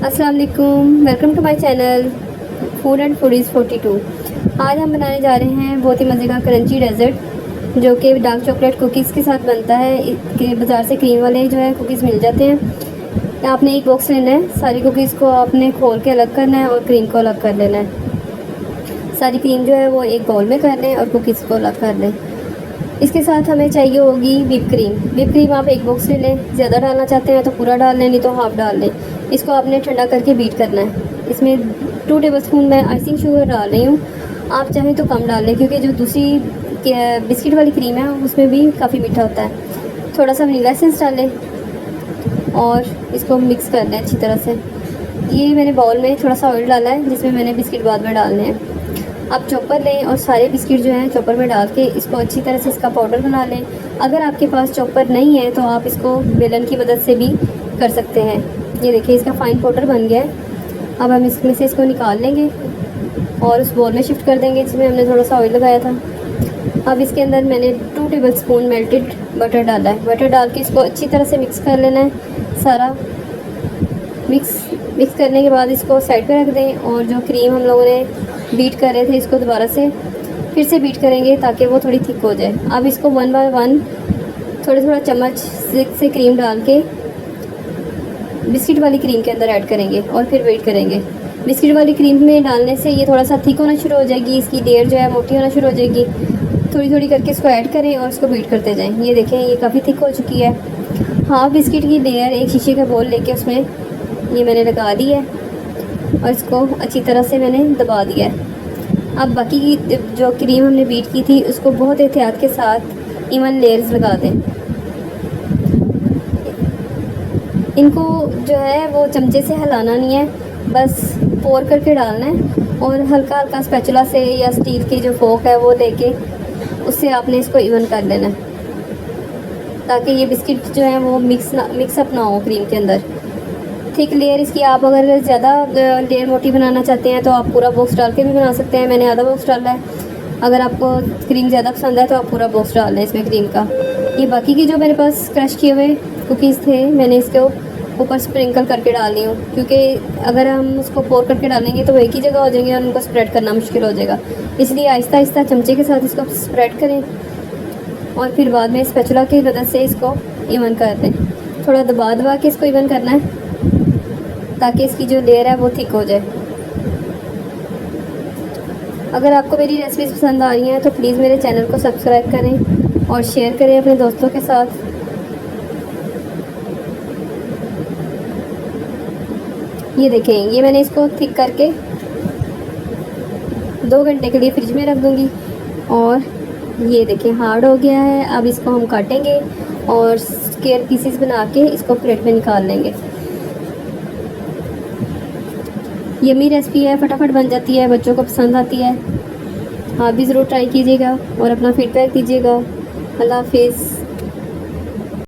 अस्सलाम वालेकुम, welcome to my channel food and foodies 42। आज हम बनाने जा रहे हैं बहुत ही मज़े का क्रंची डेजर्ट जो कि डार्क चॉकलेट कुकीज़ के साथ बनता है। कि बाज़ार से क्रीम वाले जो है कुकीज़ मिल जाते हैं। आपने एक बॉक्स लेना है, सारी कुकीज़ को आपने खोल के अलग करना है और क्रीम को अलग कर लेना है। सारी क्रीम जो है वो एक बाउल में कर लें और कुकीज़ को अलग कर लें। इसके साथ हमें चाहिए होगी व्हिप क्रीम। व्हिप क्रीम आप एक बॉक्स ले लें, ज़्यादा डालना चाहते हैं तो पूरा डाल लें, नहीं तो हाफ़ डाल लें। इसको आपने ठंडा करके बीट करना है। इसमें 2 टेबलस्पून मैं आइसिंग शुगर डाल रही हूँ। आप चाहें तो कम डाल लें क्योंकि जो दूसरी बिस्किट वाली क्रीम है उसमें भी काफ़ी मीठा होता है। थोड़ा सा वनीला एसेंस डाल लें और इसको मिक्स कर लें अच्छी तरह से। ये मैंने बाउल में थोड़ा सा ऑयल डाला है जिसमें मैंने बिस्किट बाद में डालने हैं। आप चॉपर लें और सारे बिस्किट जो हैं चॉपर में डाल के इसको अच्छी तरह से इसका पाउडर बना लें। अगर आपके पास चॉपर नहीं है तो आप इसको बेलन की मदद से भी कर सकते हैं। ये देखिए इसका फाइन पाउडर बन गया है। अब हम इसमें से इसको निकाल लेंगे और उस बॉल में शिफ्ट कर देंगे जिसमें हमने थोड़ा सा ऑयल लगाया था। अब इसके अंदर मैंने 2 टेबलस्पून मेल्टेड बटर डाला है। बटर डाल के इसको अच्छी तरह से मिक्स कर लेना है। सारा मिक्स करने के बाद इसको साइड पे रख दें और जो क्रीम हम लोगों ने बीट कर रहे थे इसको दोबारा से फिर से बीट करेंगे ताकि वो थोड़ी थिक हो जाए। अब इसको 1 बाय 1 थोड़ा चम्मच से क्रीम डाल के बिस्किट वाली क्रीम के अंदर ऐड करेंगे और फिर वेट करेंगे। बिस्किट वाली क्रीम में डालने से ये थोड़ा सा थिक होना शुरू हो जाएगी, इसकी लेयर जो है मोटी होना शुरू हो जाएगी। थोड़ी करके इसको ऐड करें और इसको बीट करते जाएं। ये देखें ये काफ़ी थिक हो चुकी है। हाफ बिस्किट की लेयर एक शीशे का बोल लेके उसमें ये मैंने लगा दी है और इसको अच्छी तरह से मैंने दबा दिया है। अब बाकी की जो क्रीम हमने बीट की थी उसको बहुत एहतियात के साथ इवन लेयर्स लगा दें। इनको जो है वो चमचे से हिलाना नहीं है, बस पोर करके डालना है और हल्का हल्का स्पैचुला से या स्टील की जो फोक है वो लेके उससे आपने इसको इवन कर लेना है ताकि ये बिस्किट जो है वो मिक्सअप ना हो क्रीम के अंदर। थिक लेयर इसकी आप अगर ज़्यादा लेयर मोटी बनाना चाहते हैं तो आप पूरा बॉक्स डाल के भी बना सकते हैं। मैंने आधा बॉक्स डाला है। अगर आपको क्रीम ज़्यादा पसंद है तो आप पूरा बॉक्स डाल लें इसमें क्रीम का। ये बाकी की जो मेरे पास क्रश किए हुए कुकीज़ थे मैंने इसको ऊपर स्प्रिंकल करके डाल दी हूँ क्योंकि अगर हम उसको पोर करके डालेंगे तो एक ही जगह हो जाएंगे और उनको स्प्रेड करना मुश्किल हो जाएगा। इसलिए आहिस्ता आहिस्ता चमचे के साथ इसको स्प्रेड करें और फिर बाद में स्पैचुला की मदद से इसको इवन कर दें। थोड़ा दबा के इसको इवन करना है ताकि इसकी जो लेयर है वो थिक हो जाए। अगर आपको मेरी रेसिपीज़ पसंद आ रही हैं तो प्लीज़ मेरे चैनल को सब्सक्राइब करें और शेयर करें अपने दोस्तों के साथ। ये देखें ये मैंने इसको थिक करके 2 घंटे के लिए फ्रिज में रख दूँगी और ये देखें हार्ड हो गया है। अब इसको हम काटेंगे और स्क्वायर पीसेस बना के इसको प्लेट में निकाल लेंगे। यम्मी रेसिपी है, फटाफट बन जाती है, बच्चों को पसंद आती है। आप भी ज़रूर ट्राई कीजिएगा और अपना फीडबैक दीजिएगा। अल्लाह हाफिज़।